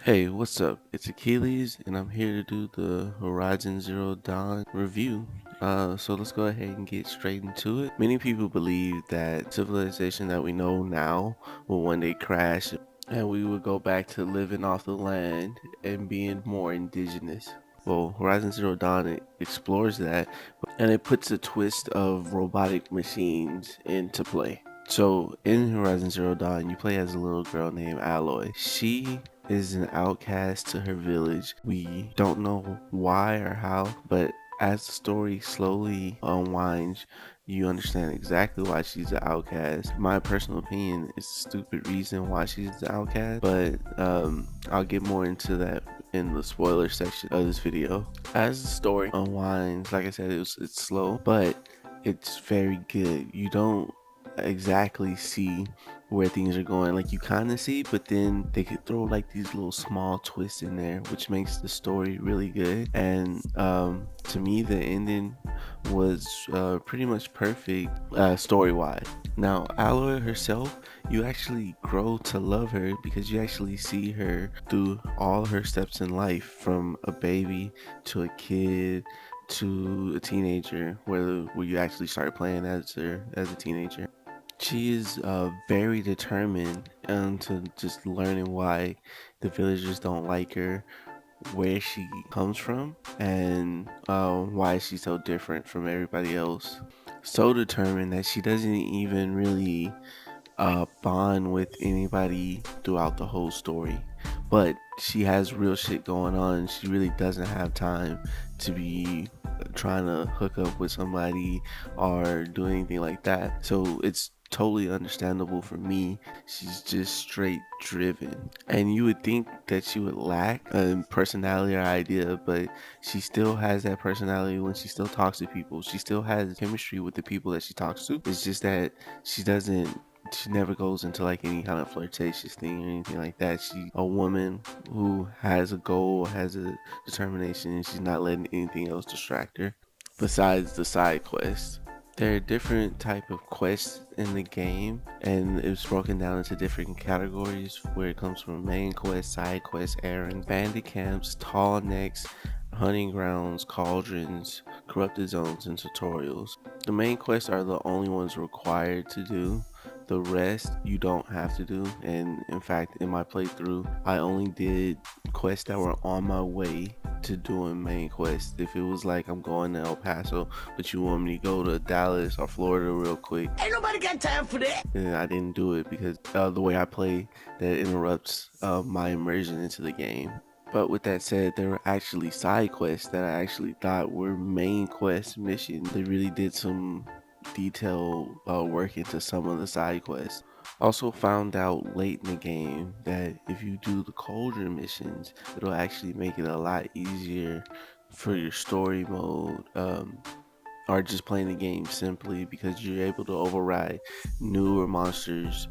Hey, what's up? It's Achilles, and I'm here to do the Horizon Zero Dawn review. So let's go ahead and get straight into it. Many people believe that civilization that we know now will one day crash, and we will go back to living off the land and being more indigenous. Well, Horizon Zero Dawn explores that, and it puts a twist of robotic machines into play. So in Horizon Zero Dawn, you play as a little girl named Aloy. She is an outcast to her village. We don't know why or how, but as the story slowly unwinds, you understand exactly why she's an outcast. My personal opinion is a stupid reason why she's an outcast, but I'll get more into that in the spoiler section of this video. As the story unwinds, like I said, it's slow, but it's very good. You don't exactly see where things are going. Like you kind of see, but then they could throw like these little small twists in there, which makes the story really good. And to me, the ending was pretty much perfect story wise. Now, Aloy herself, you actually grow to love her because you actually see her through all her steps in life, from a baby to a kid to a teenager, where you actually start playing as her as a teenager. She is very determined to just learning why the villagers don't like her, where she comes from, and why she's so different from everybody else. So determined that she doesn't even really bond with anybody throughout the whole story. But she has real shit going on. She really doesn't have time to be trying to hook up with somebody or do anything like that. So it's totally understandable for me. She's just straight driven. And you would think that she would lack a personality or idea, but she still has that personality when she still talks to people. She still has chemistry with the people that she talks to. It's just that she never goes into like any kind of flirtatious thing or anything like that. She's a woman who has a goal, has a determination, and she's not letting anything else distract her besides the side quests. There are different type of quests in the game, and it's broken down into different categories where it comes from main quest, side quest, errands, bandit camps, tall necks, hunting grounds, cauldrons, corrupted zones, and tutorials. The main quests are the only ones required to do. The rest you don't have to do, and in fact in my playthrough I only did quests that were on my way to doing main quests. If it was like I'm going to El Paso but you want me to go to Dallas or Florida real quick, Ain't nobody got time for that. and I didn't do it because the way I play, that interrupts my immersion into the game. But with that said, there were actually side quests that I actually thought were main quest missions. They really did some detailed work into some of the side quests. Also found out late in the game that if you do the cauldron missions, it'll actually make it a lot easier for your story mode, or just playing the game simply, because you're able to override newer monsters,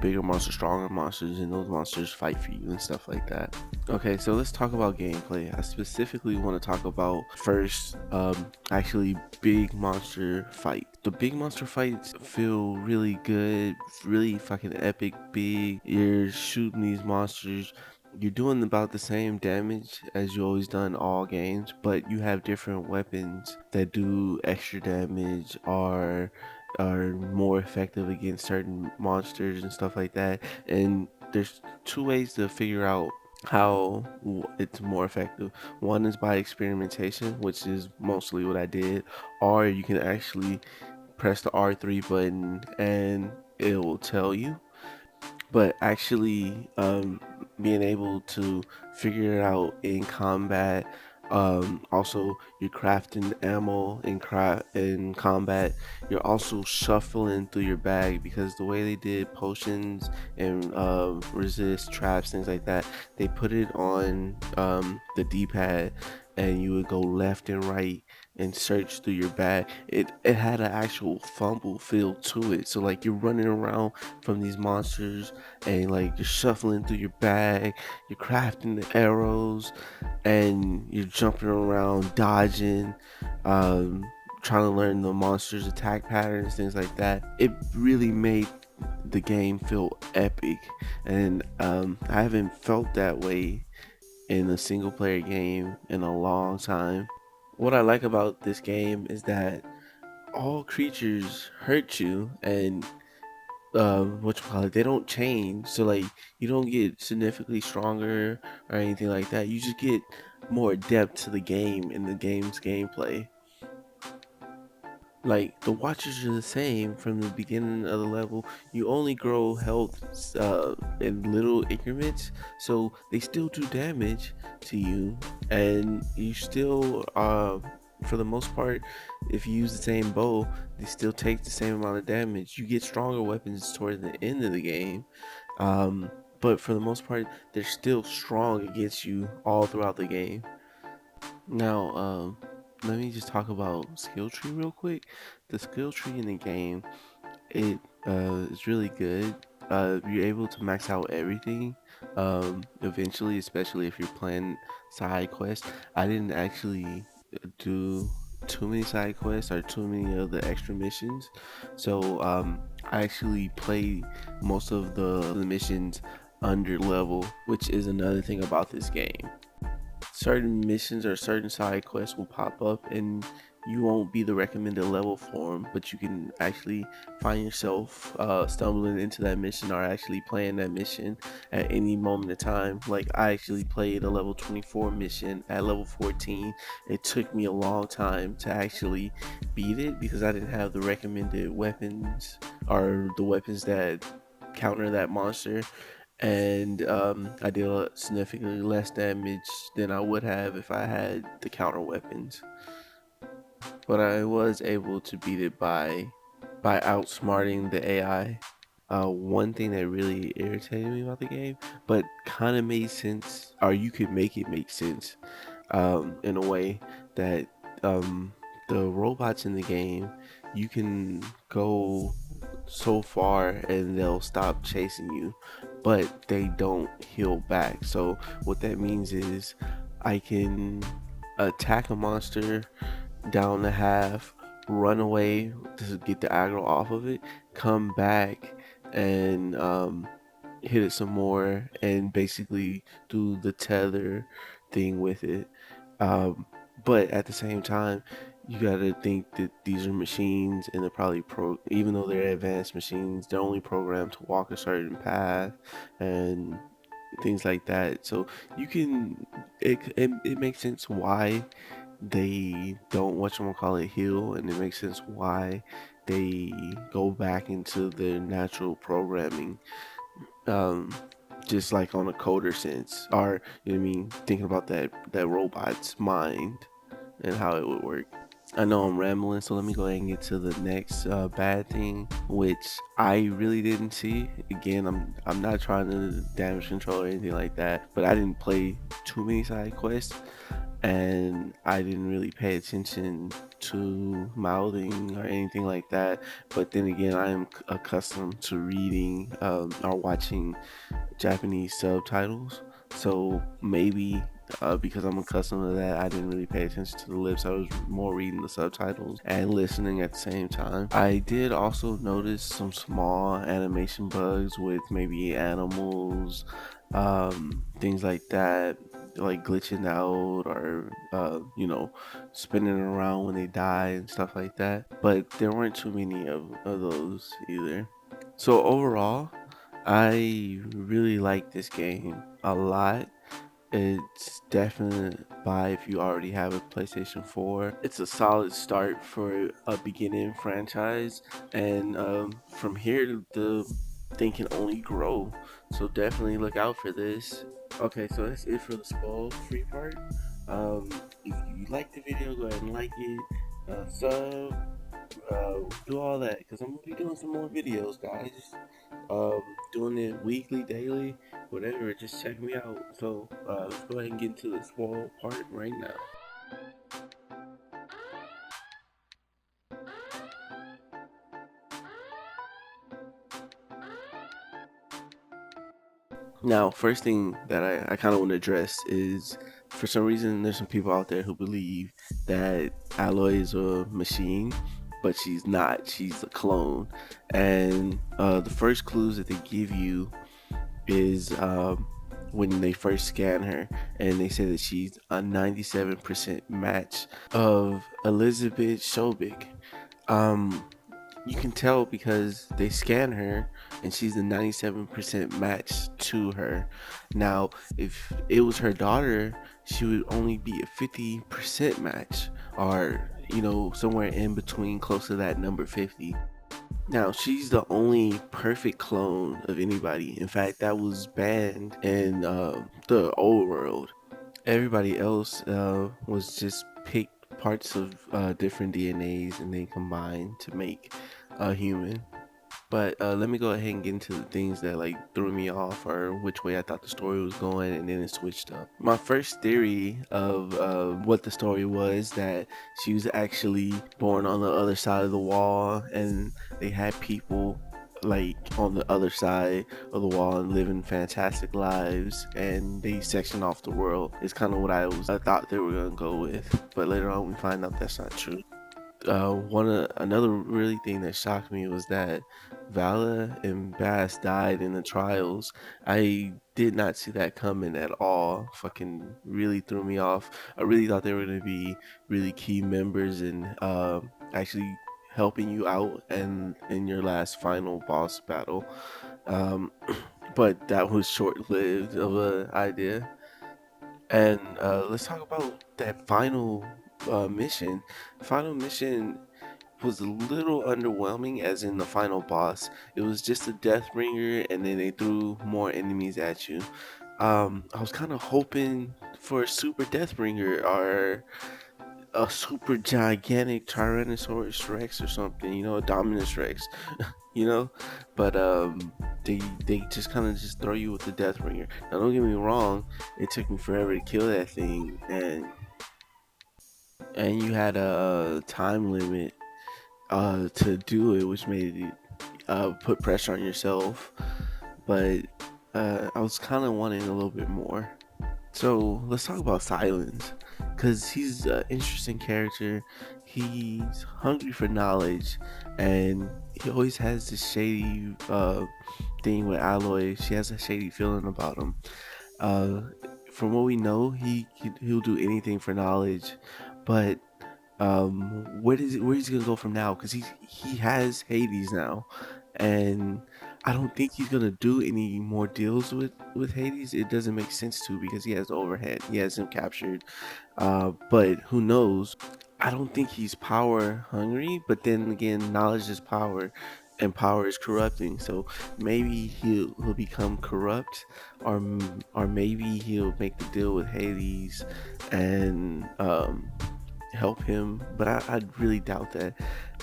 bigger monsters, stronger monsters, and those monsters fight for you and stuff like that. Okay, so let's talk about gameplay. I specifically want to talk about first, actually big monster fight. The big monster fights feel really good, really fucking epic big. You're shooting these monsters, you're doing about the same damage as you always done all games, but you have different weapons that do extra damage or are more effective against certain monsters and stuff like that. And there's two ways to figure out how it's more effective. One is by experimentation, which is mostly what I did, or you can actually press the R3 button and it will tell you. But actually being able to figure it out in combat, also you're crafting ammo in combat. You're also shuffling through your bag, because the way they did potions and resist traps, things like that, they put it on the d-pad, and you would go left and right and search through your bag. It had an actual fumble feel to it, so like you're running around from these monsters and like you're shuffling through your bag, you're crafting the arrows, and you're jumping around, dodging, trying to learn the monsters' attack patterns, things like that. It really made the game feel epic, and I haven't felt that way in a single player game in a long time. What I like about this game is that all creatures hurt you, and what you call it, they don't change. So like, you don't get significantly stronger or anything like that. You just get more depth to the game and the game's gameplay. Like, the watches are the same from the beginning of the level. You only grow health in little increments, so they still do damage to you, and you still for the most part, if you use the same bow, they still take the same amount of damage. You get stronger weapons toward the end of the game, um, but for the most part, they're still strong against you all throughout the game. Now, let me just talk about skill tree real quick. The skill tree in the game, it is really good. You're able to max out everything eventually, especially if you're playing side quests. I didn't actually do too many side quests or too many of the extra missions, so I actually played most of the missions under level, which is another thing about this game. Certain missions or certain side quests will pop up and you won't be the recommended level for them, but you can actually find yourself stumbling into that mission or actually playing that mission at any moment in time. Like, I actually played a level 24 mission at level 14. It took me a long time to actually beat it because I didn't have the recommended weapons or the weapons that counter that monster, and I deal significantly less damage than I would have if I had the counter weapons. But I was able to beat it by outsmarting the AI. One thing that really irritated me about the game, but kind of made sense, or you could make it make sense, in a way that um, the robots in the game, you can go so far and they'll stop chasing you, but they don't heal back. So what that means is I can attack a monster down the half, run away to get the aggro off of it, come back and hit it some more, and basically do the tether thing with it. Um, but at the same time, you gotta think that these are machines, and they're probably even though they're advanced machines, they're only programmed to walk a certain path and things like that. So you can, it makes sense why they don't whatchamacallit heal, and it makes sense why they go back into their natural programming, um just like on a coder sense, or you know what I mean, thinking about that robot's mind and how it would work. I know I'm rambling, so let me go ahead and get to the next bad thing, which I really didn't see. Again, I'm not trying to damage control or anything like that, but I didn't play too many side quests, and I didn't really pay attention to mouthing or anything like that. But then again, I am accustomed to reading or watching Japanese subtitles, so maybe because I'm accustomed to that, I didn't really pay attention to the lips. I was more reading the subtitles and listening at the same time. I did also notice some small animation bugs with maybe animals, things like that, like glitching out or spinning around when they die and stuff like that. But there weren't too many of those either. So overall, I really like this game a lot. It's definitely buy if you already have a PlayStation 4. It's a solid start for a beginning franchise, and from here the thing can only grow. So definitely look out for this. Okay, so that's it for the spoil free part. Um, if you like the video, go ahead and like it, sub, do all that, because I'm gonna be doing some more videos, guys. Um, doing it weekly, daily, whatever. Just check me out. So let's go ahead and get into the spoil part right now. Now, first thing that I kind of want to address is, for some reason, there's some people out there who believe that Alloy is a machine. but she's not. She's a clone. And the first clues that they give you is when they first scan her, and they say that she's a 97% match of Elizabeth Shobik. You can tell because they scan her and she's a 97% match to her. Now, if it was her daughter, she would only be a 50% match, or somewhere in between, close to that number 50. Now, she's the only perfect clone of anybody. In fact, that was banned in the old world. Everybody else was just picked parts of different DNAs and then combined to make a human. But let me go ahead and get into the things that like threw me off, or which way I thought the story was going, and then it switched up. My first theory of what the story was, that she was actually born on the other side of the wall, and they had people like on the other side of the wall and living fantastic lives, and they section off the world. Is kind of what I thought they were gonna go with, but later on we find out that's not true. Another really thing that shocked me was that Vala and Bass died in the trials. I did not see that coming at all. Fucking really threw me off. I really thought they were gonna be really key members in actually helping you out and in your last final boss battle. Um, but that was short-lived of an idea. And let's talk about that final mission. Final mission was a little underwhelming, as in the final boss. It was just a death bringer, and then they threw more enemies at you. I was kind of hoping for a super death bringer, or a super gigantic Tyrannosaurus Rex or something, a Dominus Rex, you know. But they just kind of just throw you with the death bringer. Now don't get me wrong, it took me forever to kill that thing, and you had a time limit to do it, which made it put pressure on yourself. But I was kind of wanting a little bit more. So let's talk about Silence, because he's an interesting character. He's hungry for knowledge, and he always has this shady thing with Alloy. She has a shady feeling about him. Uh, from what we know, he'll do anything for knowledge, but where is he gonna go from now? Because he has Hades now, and I don't think he's gonna do any more deals with Hades. It doesn't make sense to, because he has the overhead. He has him captured. But who knows? I don't think he's power hungry. But then again, knowledge is power, and power is corrupting. So maybe he'll become corrupt, or maybe he'll make the deal with Hades and help him. But I really doubt that.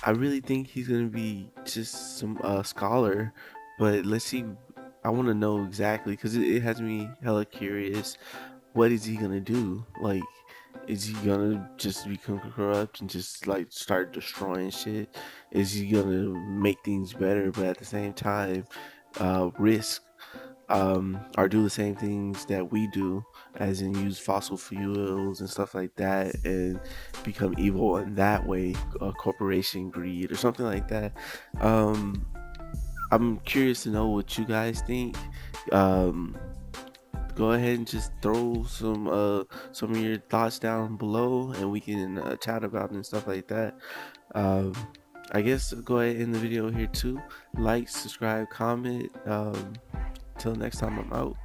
I really think he's gonna be just some scholar. But let's see. I want to know exactly, because it has me hella curious. What is he gonna do? Like, is he gonna just become corrupt and just like start destroying shit? Is he gonna make things better, but at the same time risk or do the same things that we do, as in use fossil fuels and stuff like that, and become evil in that way, corporation greed or something like that? I'm curious to know what you guys think. Go ahead and just throw some of your thoughts down below, and we can chat about it and stuff like that. um, I guess go ahead and end the video here too. Like, subscribe, comment. Till next time, I'm out.